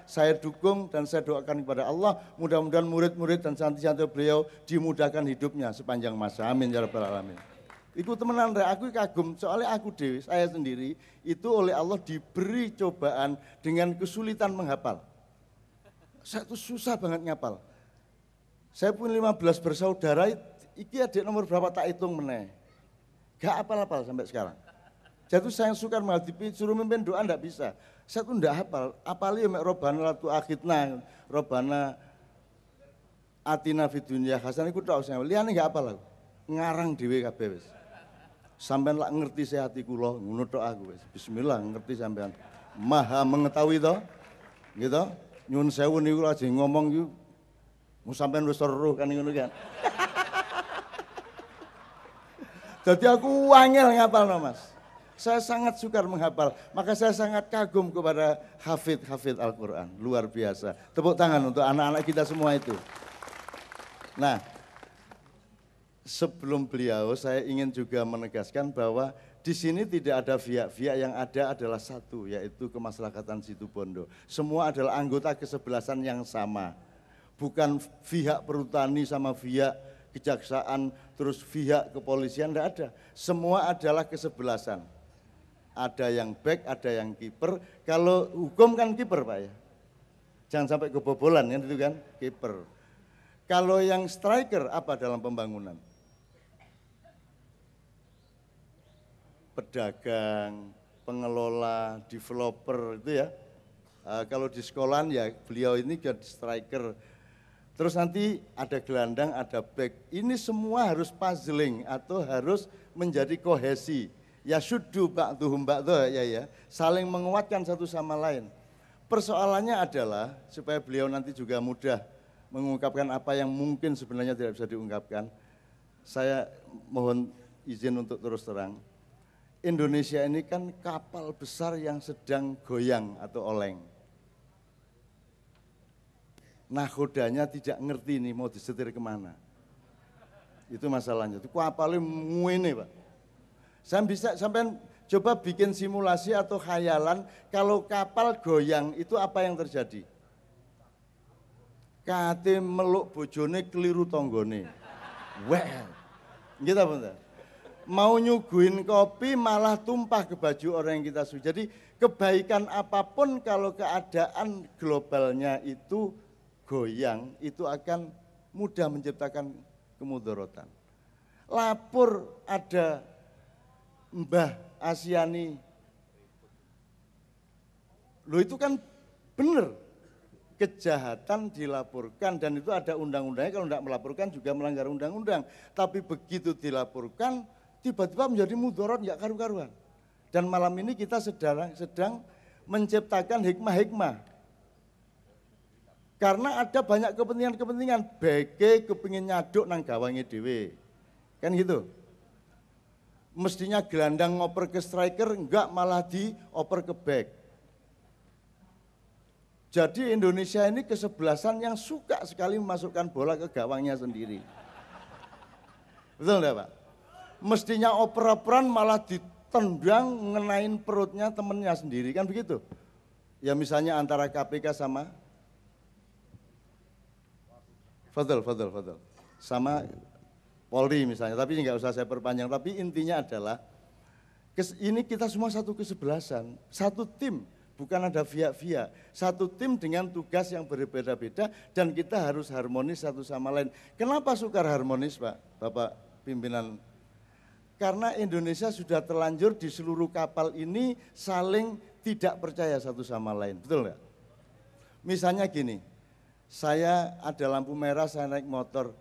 saya dukung dan saya doakan kepada Allah, mudah-mudahan murid-murid dan santri-santri beliau dimudahkan hidupnya sepanjang masa. Amin ya rabbal alamin. Iku temenan rek, aku kagum soalnya aku dewi, saya sendiri itu oleh Allah diberi cobaan dengan kesulitan menghafal. Saya tuh susah banget ngapal. Saya punya 15 bersaudara, iki adik nomor berapa tak hitung meneh. Gak apal-apal sampai sekarang. Jadi saya suka menghadapi suruh mimpin doa enggak bisa. Saya tuh enggak hafal. Apalagi mek robana latu akhidna, robana atina fid dunya hasanah iku tok saya. Liyane enggak hafal aku. Ngarang dhewe kabeh wis. Sampeyan lak ngerti saya hati kula, ngono tok aku wis. Bismillah ngerti sampean. Maha mengetahui toh. Gitu. Nyun sewu niku aja ngomong iki. Mu sampean wis seru kan ngono kan. Jadi aku angel ngapalno Mas. Saya sangat sukar menghafal, maka saya sangat kagum kepada hafid Al-Quran, luar biasa. Tepuk tangan untuk anak-anak kita semua itu. Nah, sebelum beliau saya ingin juga menegaskan bahwa di sini tidak ada via-via, yang ada adalah satu, yaitu Kemasyarakatan Situbondo. Semua adalah anggota kesebelasan yang sama, bukan pihak perhutani sama pihak kejaksaan, terus pihak kepolisian, tidak ada. Semua adalah kesebelasan. Ada yang back, ada yang kiper. Kalau hukum kan kiper Pak ya. Jangan sampai kebobolan kan itu kan, kiper. Kalau yang striker apa dalam pembangunan? Pedagang, pengelola, developer itu ya. Kalau di sekolahan ya beliau ini jadi striker. Terus nanti ada gelandang, ada back. Ini semua harus puzzling atau harus menjadi kohesi. Ya syuddu ba'duhum ba'duh ya, saling menguatkan satu sama lain. Persoalannya adalah supaya beliau nanti juga mudah mengungkapkan apa yang mungkin sebenarnya tidak bisa diungkapkan. Saya mohon izin untuk terus terang. Indonesia ini kan kapal besar yang sedang goyang atau oleng. Nahodanya tidak ngerti nih mau disetir kemana. Itu masalahnya. Itu kapalnya ngene Pak. Saya bisa sampai coba bikin simulasi atau khayalan kalau kapal goyang itu apa yang terjadi? Kate meluk bojone keliru tonggone. Well, gitu bener. Mau nyuguhin kopi malah tumpah ke baju orang yang kita suka. Jadi kebaikan apapun kalau keadaan globalnya itu goyang, itu akan mudah menciptakan kemudaratan. Lapor ada Mbah Asyani, loh itu kan benar, kejahatan dilaporkan dan itu ada undang-undangnya, kalau tidak melaporkan juga melanggar undang-undang. Tapi begitu dilaporkan, tiba-tiba menjadi mudarat nggak karu-karuan. Dan malam ini kita sedang menciptakan hikmah-hikmah. Karena ada banyak kepentingan-kepentingan, BG kepingin nyaduk nang gawange dhewe. Kan gitu. Mestinya gelandang ngoper ke striker, enggak malah dioper ke back. Jadi Indonesia ini kesebelasan yang suka sekali memasukkan bola ke gawangnya sendiri. Betul enggak Pak? Mestinya oper-operan malah ditendang ngenain perutnya temennya sendiri, kan begitu? Ya misalnya antara KPK sama Fadl. Sama Polri misalnya, tapi nggak usah saya perpanjang. Tapi intinya adalah, ini kita semua satu kesebelasan, satu tim, bukan ada via-via. Satu tim dengan tugas yang berbeda-beda dan kita harus harmonis satu sama lain. Kenapa sukar harmonis Pak, Bapak pimpinan? Karena Indonesia sudah terlanjur di seluruh kapal ini saling tidak percaya satu sama lain, betul nggak? Misalnya gini, saya ada lampu merah, saya naik motor.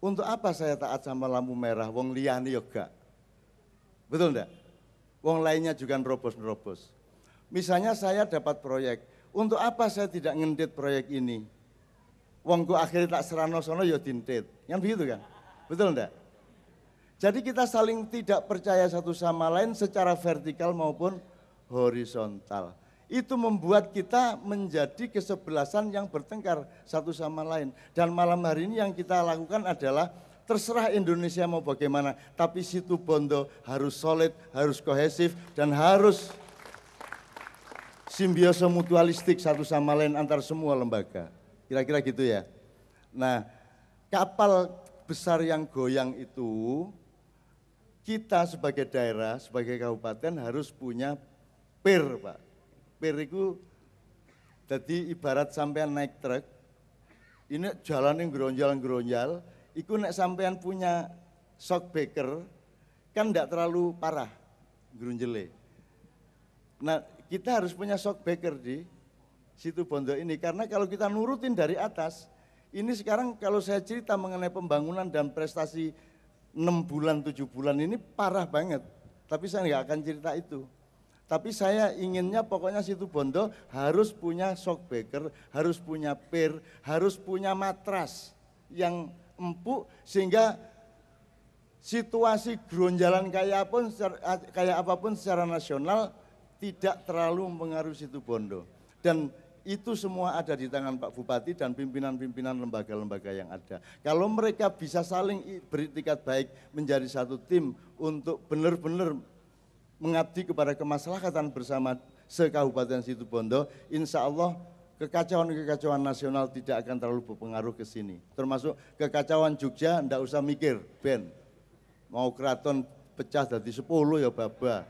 Untuk apa saya taat sama lampu merah? Wong liyane yo gak. Betul enggak? Wong lainnya juga nerobos-nerobos. Misalnya saya dapat proyek, untuk apa saya tidak ngendit proyek ini? Wong ku akhirnya tak serano sono yo dintit. Kan begitu kan? Betul enggak? Jadi kita saling tidak percaya satu sama lain secara vertikal maupun horizontal. Itu membuat kita menjadi kesebelasan yang bertengkar satu sama lain. Dan malam hari ini yang kita lakukan adalah terserah Indonesia mau bagaimana, tapi Situbondo harus solid, harus kohesif, dan harus Simbiose mutualistik satu sama lain antar semua lembaga. Kira-kira gitu ya. Nah, kapal besar yang goyang itu, kita sebagai daerah, sebagai kabupaten harus punya pier, Pak. Pier itu jadi ibarat sampean naik truk, ini jalannya geronjal-geronjal, itu nek sampean punya shock breaker, kan enggak terlalu parah gerunjele. Nah, kita harus punya shock breaker di situ Bondo ini, karena kalau kita nurutin dari atas, ini sekarang kalau saya cerita mengenai pembangunan dan prestasi 6 bulan, 7 bulan ini parah banget. Tapi saya nggak akan cerita itu. Tapi saya inginnya pokoknya situ Bondo harus punya shock breaker, harus punya pier, harus punya matras yang empuk sehingga situasi geronjalan kayak apapun secara nasional tidak terlalu mempengaruhi situ Bondo. Dan itu semua ada di tangan Pak Bupati dan pimpinan-pimpinan lembaga-lembaga yang ada. Kalau mereka bisa saling beritikat baik menjadi satu tim untuk benar-benar mengabdi kepada kemaslahatan bersama se-Kabupaten Situbondo, insya Allah kekacauan-kekacauan nasional tidak akan terlalu berpengaruh ke sini. Termasuk kekacauan Jogja, ndak usah mikir, Ben. Mau keraton pecah jadi 10 ya baba,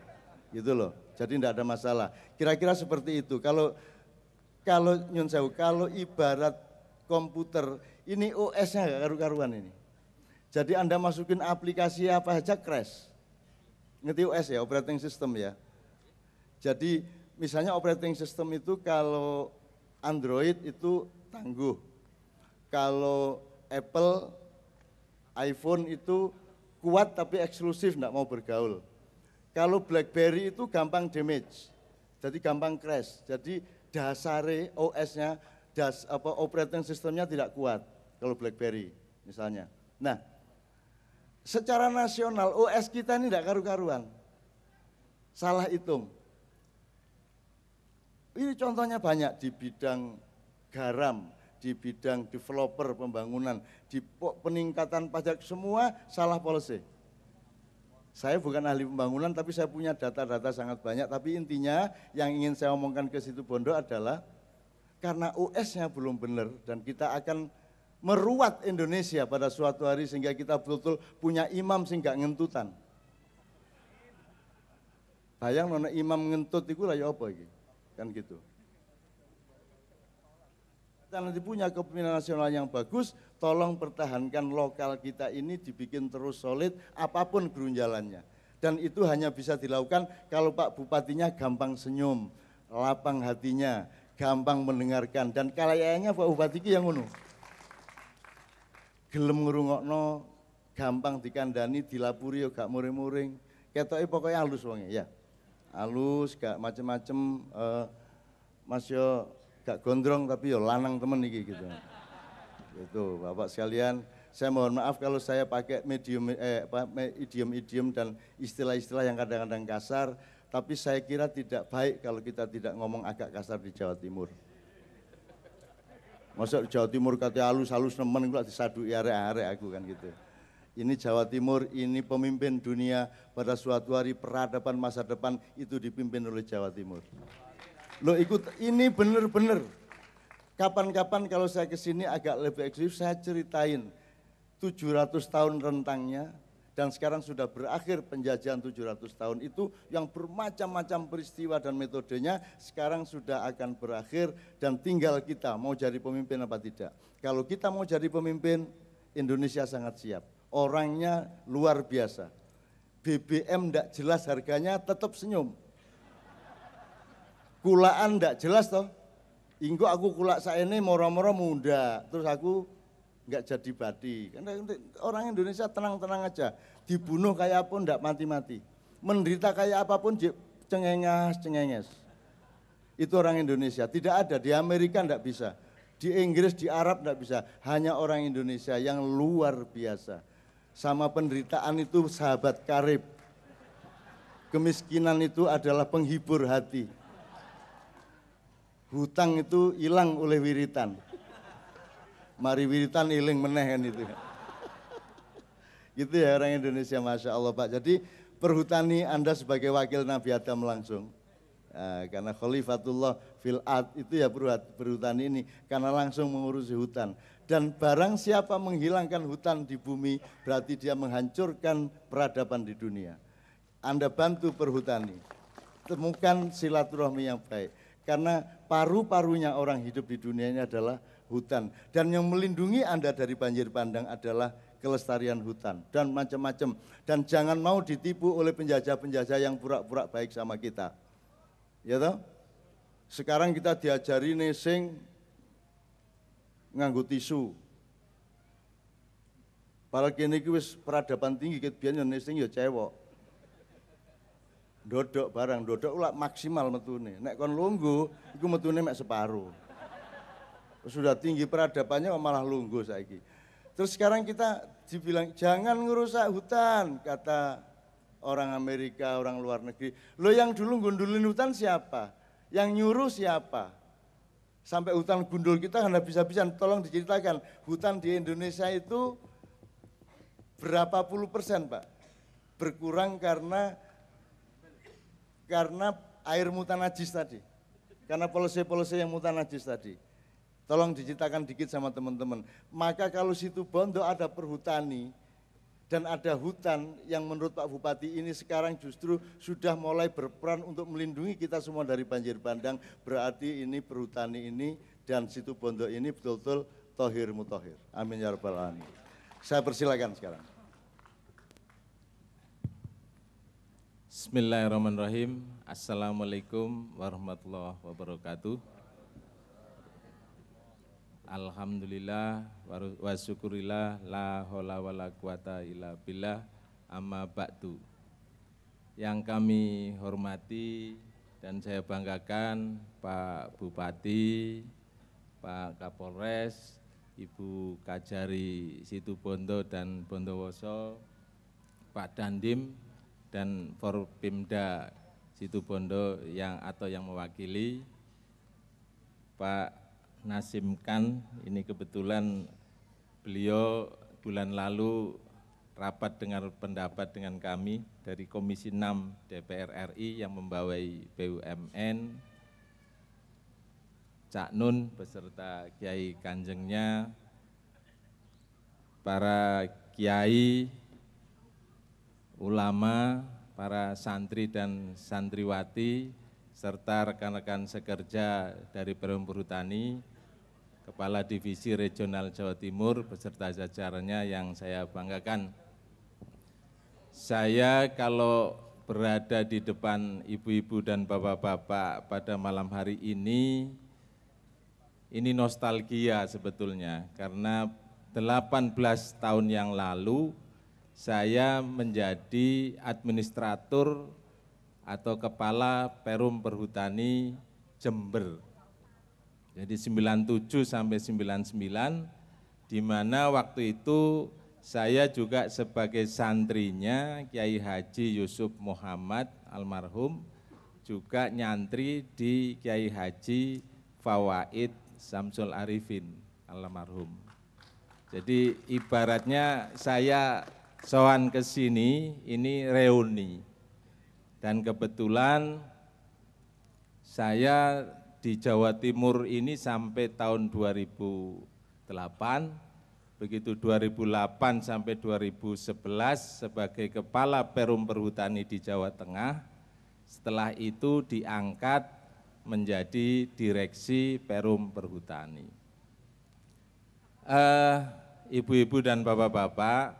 gitu loh. Jadi tidak ada masalah. Kira-kira seperti itu. Kalau nyun sewu, kalau ibarat komputer, ini OS-nya nggak karu-karuan ini. Jadi Anda masukin aplikasi apa aja crash. Ngerti OS ya, operating system ya. Jadi misalnya operating system itu kalau Android itu tangguh. Kalau Apple, iPhone itu kuat tapi eksklusif, enggak mau bergaul. Kalau BlackBerry itu gampang damage, jadi gampang crash. Jadi dasare OS-nya, operating systemnya tidak kuat kalau BlackBerry misalnya. Nah, secara nasional OS kita ini tidak karu-karuan, salah hitung. Ini contohnya banyak di bidang garam, di bidang developer pembangunan, di peningkatan pajak, semua salah policy. Saya bukan ahli pembangunan tapi saya punya data-data sangat banyak, tapi intinya yang ingin saya omongkan ke situ Bondo adalah karena OS-nya belum benar dan kita akan meruat Indonesia pada suatu hari sehingga kita betul-betul punya imam sehingga ngentutan. Bayang nona imam ngentut itu lah ya apa ini? Kan gitu. Kita nanti punya kepemimpinan nasional yang bagus, tolong pertahankan lokal kita ini dibikin terus solid apapun gerunjalannya. Dan itu hanya bisa dilakukan kalau Pak Bupatinya gampang senyum, lapang hatinya, gampang mendengarkan. Dan kayaknya Pak Bupati yang ngono. Gelem ngrungokno, gampang dikandani, dilapuri yo gak muring-muring. Ketoke pokoknya halus wonge ya. Halus, gak macem-macem, Mas yo gak gondrong tapi yo lanang temen iki gitu. Itu Bapak sekalian, saya mohon maaf kalau saya pakai idiom-idiom dan istilah-istilah yang kadang-kadang kasar, tapi saya kira tidak baik kalau kita tidak ngomong agak kasar di Jawa Timur. Masa Jawa Timur kata halus-halus nemen kok disadui arek-arek aku kan gitu. Ini Jawa Timur, ini pemimpin dunia pada suatu hari peradaban masa depan itu dipimpin oleh Jawa Timur. Loh ikut, ini bener-bener. Kapan-kapan kalau saya kesini agak lebih eksklusif, saya ceritain 700 tahun rentangnya dan sekarang sudah berakhir penjajahan 700 tahun itu yang bermacam-macam peristiwa dan metodenya sekarang sudah akan berakhir dan tinggal kita mau jadi pemimpin apa tidak. Kalau kita mau jadi pemimpin, Indonesia sangat siap. Orangnya luar biasa. BBM enggak jelas harganya tetap senyum. Kulaan enggak jelas toh. Inggo aku kulak saene moro-moro muda, terus aku enggak jadi badi. Karena orang Indonesia tenang-tenang aja. Dibunuh kayak apapun enggak mati-mati. Menderita kayak apapun cengenges. Itu orang Indonesia. Tidak ada di Amerika enggak bisa. Di Inggris, di Arab enggak bisa. Hanya orang Indonesia yang luar biasa. Sama penderitaan itu sahabat karib. Kemiskinan itu adalah penghibur hati. Hutang itu hilang oleh wiritan. Mari wiritan iling meneh kan itu. Gitu ya orang Indonesia, Masya Allah Pak. Jadi perhutani Anda sebagai wakil Nabi Adam langsung. Karena khalifatullah fil ard itu ya perhutani ini, karena langsung mengurusi hutan. Dan barang siapa menghilangkan hutan di bumi, berarti dia menghancurkan peradaban di dunia. Anda bantu perhutani, temukan silaturahmi yang baik. Karena paru-parunya orang hidup di dunia ini adalah hutan. Dan yang melindungi Anda dari banjir bandang adalah kelestarian hutan dan macam-macam. Dan jangan mau ditipu oleh penjajah-penjajah yang pura-pura baik sama kita. Ya toh? Sekarang kita diajari nesing nganggo tisu. Padahal kene iki wis peradaban tinggi, ket biyen nesing ya cewek. Dodok barang, dodok ulak maksimal metune. Nek kon lungguh, iku metune mek separuh. Sudah tinggi peradabannya malah lungguh saiki. Terus sekarang kita dibilang jangan ngerusak hutan, kata orang Amerika, orang luar negeri. Lo yang dulu gundulin hutan siapa? Yang nyuruh siapa? Sampai hutan gundul kita kan habis-habisan. Tolong diceritakan, hutan di Indonesia itu berapa puluh persen, Pak? Berkurang karena air mutanajis tadi. Karena polisi-polisi yang mutanajis tadi. Tolong diceritakan dikit sama teman-teman. Maka kalau situ Bondo ada perhutani, dan ada hutan yang menurut Pak Bupati ini sekarang justru sudah mulai berperan untuk melindungi kita semua dari banjir bandang. Berarti ini perhutani ini dan situ Bondo ini betul-betul tohir mutohir. Amin ya rabbal alamin. Saya persilakan sekarang. Bismillahirrahmanirrahim. Assalamualaikum warahmatullahi wabarakatuh. Alhamdulillah wa syukurillah la haula wala quwata illa billah amma ba'du. Yang kami hormati dan saya banggakan Pak Bupati, Pak Kapolres, Ibu Kajari Situbondo dan Bondowoso, Pak Dandim dan Forpimda Situbondo yang mewakili, Pak Nasim Khan, ini kebetulan beliau bulan lalu rapat dengar pendapat dengan kami dari Komisi 6 DPR RI yang membawai BUMN, Cak Nun beserta Kiai Kanjengnya, para kiai, ulama, para santri dan santriwati, serta rekan-rekan sekerja dari Perum Perhutani, Kepala Divisi Regional Jawa Timur beserta jajarannya yang saya banggakan. Saya kalau berada di depan ibu-ibu dan bapak-bapak pada malam hari ini nostalgia sebetulnya, karena 18 tahun yang lalu saya menjadi administrator atau Kepala Perum Perhutani Jember. Jadi 97 sampai 99, di mana waktu itu saya juga sebagai santrinya Kiai Haji Yusuf Muhammad almarhum, juga nyantri di Kiai Haji Fawaid Samsul Arifin almarhum. Jadi ibaratnya saya sowan ke sini ini reuni. Dan kebetulan saya di Jawa Timur ini sampai tahun 2008, begitu 2008 sampai 2011 sebagai Kepala Perum Perhutani di Jawa Tengah, setelah itu diangkat menjadi Direksi Perum Perhutani. Ibu-ibu dan bapak-bapak,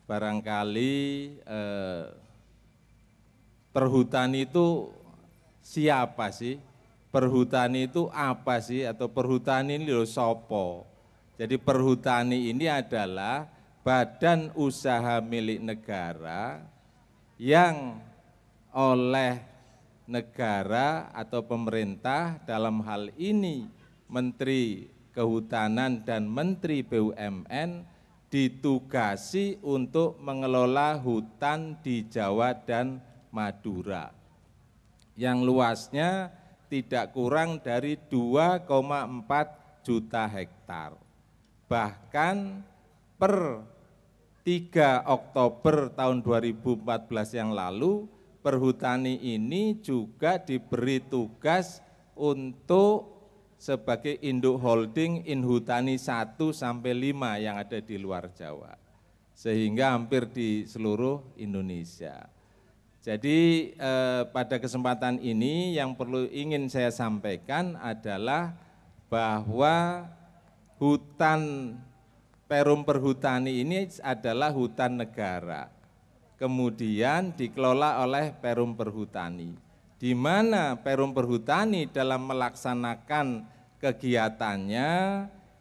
barangkali perhutani itu siapa sih? Perhutani itu apa sih? Atau perhutani ini loh sopo? Jadi perhutani ini adalah badan usaha milik negara yang oleh negara atau pemerintah, dalam hal ini Menteri Kehutanan dan Menteri BUMN, ditugasi untuk mengelola hutan di Jawa dan Madura yang luasnya tidak kurang dari 2,4 juta hektar. Bahkan per 3 Oktober tahun 2014 yang lalu, Perhutani ini juga diberi tugas untuk sebagai induk holding Inhutani 1 sampai 5 yang ada di luar Jawa. Sehingga hampir di seluruh Indonesia. Jadi pada kesempatan ini yang perlu ingin saya sampaikan adalah bahwa hutan Perum Perhutani ini adalah hutan negara. Kemudian dikelola oleh Perum Perhutani, di mana Perum Perhutani dalam melaksanakan kegiatannya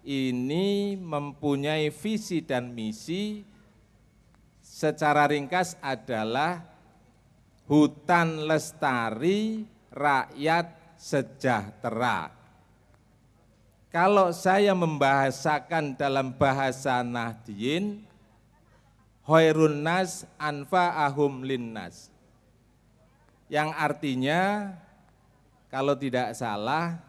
ini mempunyai visi dan misi. Secara ringkas adalah hutan lestari, rakyat sejahtera. Kalau saya membahasakan dalam bahasa Nahdien, Khairun nas anfa'ahum linnas. Yang artinya, kalau tidak salah,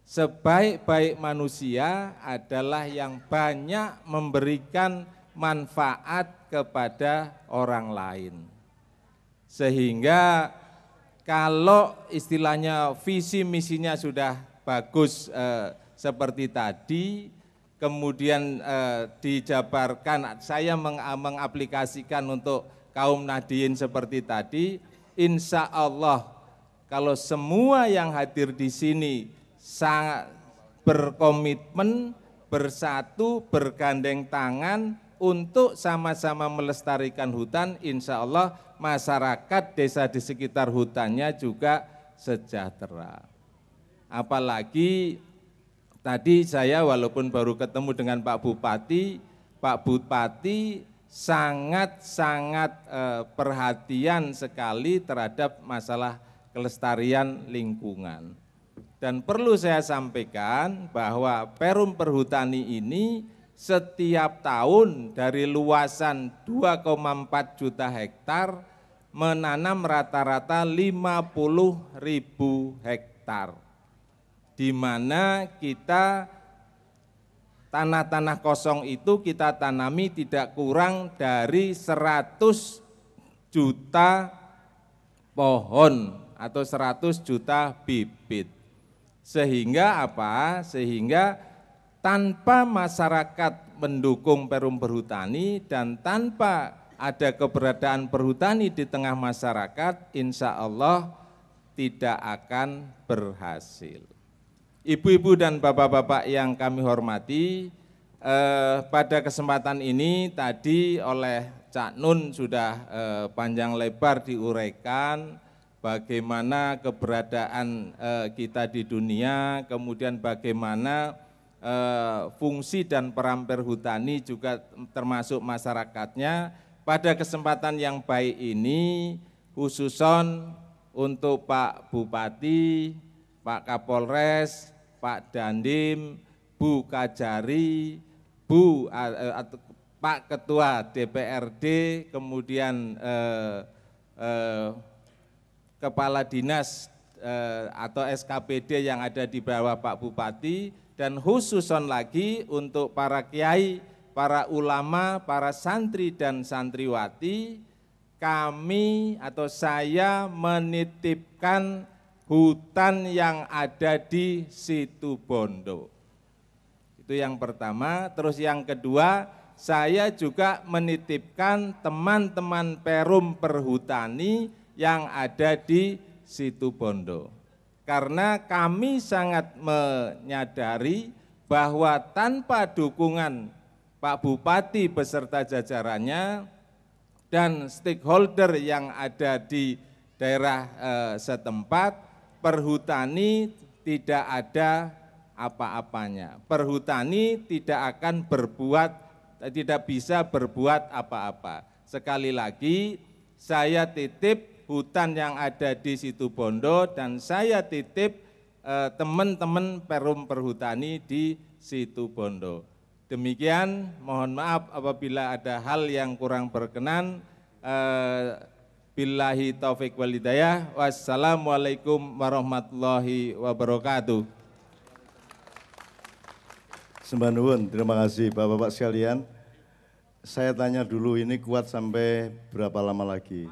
sebaik-baik manusia adalah yang banyak memberikan manfaat kepada orang lain. Sehingga kalau istilahnya visi misinya sudah bagus seperti tadi, kemudian dijabarkan, saya mengaplikasikan untuk kaum Nahdien seperti tadi, insya Allah kalau semua yang hadir di sini sangat berkomitmen, bersatu, bergandeng tangan untuk sama-sama melestarikan hutan, insya Allah masyarakat desa di sekitar hutannya juga sejahtera. Apalagi tadi saya walaupun baru ketemu dengan Pak Bupati sangat-sangat perhatian sekali terhadap masalah kelestarian lingkungan. Dan perlu saya sampaikan bahwa Perum Perhutani ini setiap tahun dari luasan 2,4 juta hektar menanam rata-rata 50.000 hektar. Di mana kita tanah-tanah kosong itu kita tanami tidak kurang dari 100 juta pohon atau 100 juta bibit. Sehingga apa? Sehingga tanpa masyarakat mendukung Perum Perhutani dan tanpa ada keberadaan perhutani di tengah masyarakat, insya Allah tidak akan berhasil. Ibu-ibu dan bapak-bapak yang kami hormati, pada kesempatan ini tadi oleh Cak Nun sudah panjang lebar diuraikan bagaimana keberadaan kita di dunia, kemudian bagaimana fungsi dan peran perhutani juga termasuk masyarakatnya. Pada kesempatan yang baik ini, khususon untuk Pak Bupati, Pak Kapolres, Pak Dandim, Bu Kajari, Pak Ketua DPRD, kemudian Kepala Dinas atau SKPD yang ada di bawah Pak Bupati, dan khususon lagi untuk para kiai, para ulama, para santri dan santriwati, kami atau saya menitipkan hutan yang ada di Situbondo. Itu yang pertama. Terus yang kedua, saya juga menitipkan teman-teman Perum Perhutani yang ada di Situbondo. Karena kami sangat menyadari bahwa tanpa dukungan Pak Bupati beserta jajarannya dan stakeholder yang ada di daerah setempat, perhutani tidak ada apa-apanya. Perhutani tidak akan tidak bisa berbuat apa-apa. Sekali lagi, saya titip hutan yang ada di Situbondo dan saya titip teman-teman Perum Perhutani di Situbondo. Demikian, mohon maaf apabila ada hal yang kurang berkenan. Billahi taufik wal hidayah. Wassalamualaikum warahmatullahi wabarakatuh. Sembah nuwun, terima kasih Bapak-bapak sekalian. Saya tanya dulu, ini kuat sampai berapa lama lagi?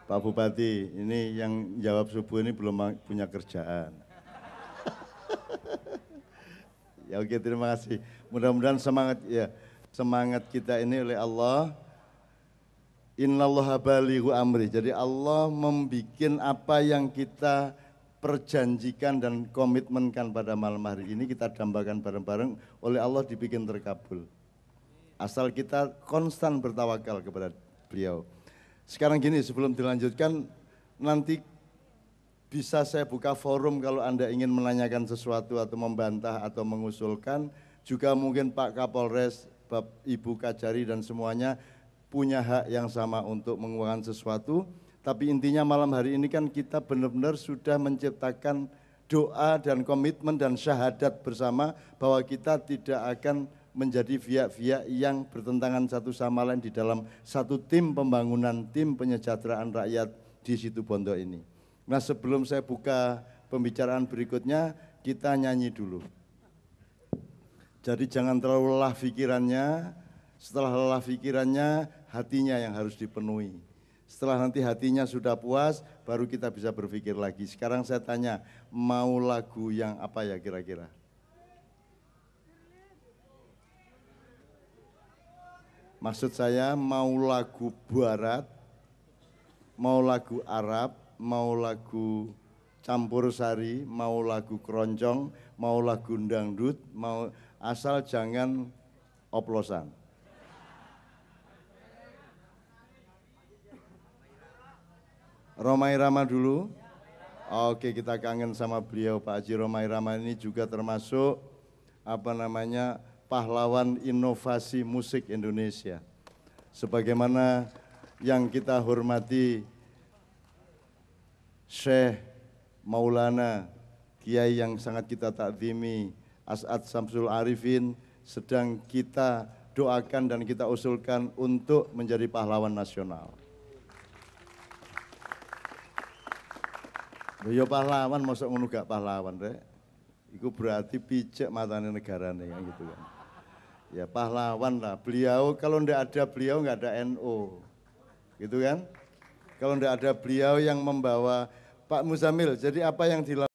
Pak Bupati, ini yang jawab subuh ini belum punya kerjaan. Ya oke, terima kasih. Mudah-mudahan semangat kita ini oleh Allah. Innallaha balighu amri. Jadi Allah membikin apa yang kita perjanjikan dan komitmenkan pada malam hari ini, kita dambakan bareng-bareng, oleh Allah dibikin terkabul. Asal kita konstan bertawakal kepada beliau. Sekarang gini, sebelum dilanjutkan, nanti bisa saya buka forum kalau Anda ingin menanyakan sesuatu atau membantah atau mengusulkan. Juga mungkin Pak Kapolres, Ibu Kajari dan semuanya punya hak yang sama untuk menguangkan sesuatu. Tapi intinya malam hari ini kan kita benar-benar sudah menciptakan doa dan komitmen dan syahadat bersama bahwa kita tidak akan menjadi pihak-pihak yang bertentangan satu sama lain di dalam satu tim pembangunan, tim penyejahteraan rakyat di Situbondo ini. Nah, sebelum saya buka pembicaraan berikutnya, kita nyanyi dulu. Jadi jangan terlalu lelah pikirannya, setelah lelah pikirannya, hatinya yang harus dipenuhi. Setelah nanti hatinya sudah puas, baru kita bisa berpikir lagi. Sekarang saya tanya, mau lagu yang apa ya kira-kira? Maksud saya mau lagu barat, mau lagu Arab, mau lagu campur sari, mau lagu keroncong, mau lagu dangdut, mau asal jangan oplosan. Romai Rama dulu. Oke, kita kangen sama beliau. Pak Haji Romai Rama ini juga termasuk pahlawan inovasi musik Indonesia. Sebagaimana yang kita hormati Syekh Maulana, Kiai yang sangat kita takzimi, As'ad Samsul Arifin, sedang kita doakan dan kita usulkan untuk menjadi pahlawan nasional. Ya pahlawan, masa ngono gak pahlawan, Rek? Itu berarti pijak matanya negaranya yang gitu kan. Ya pahlawan lah, beliau kalau ndak ada beliau nggak ada NU, gitu kan? Kalau ndak ada beliau yang membawa Pak Muzamil, jadi apa yang dilakukan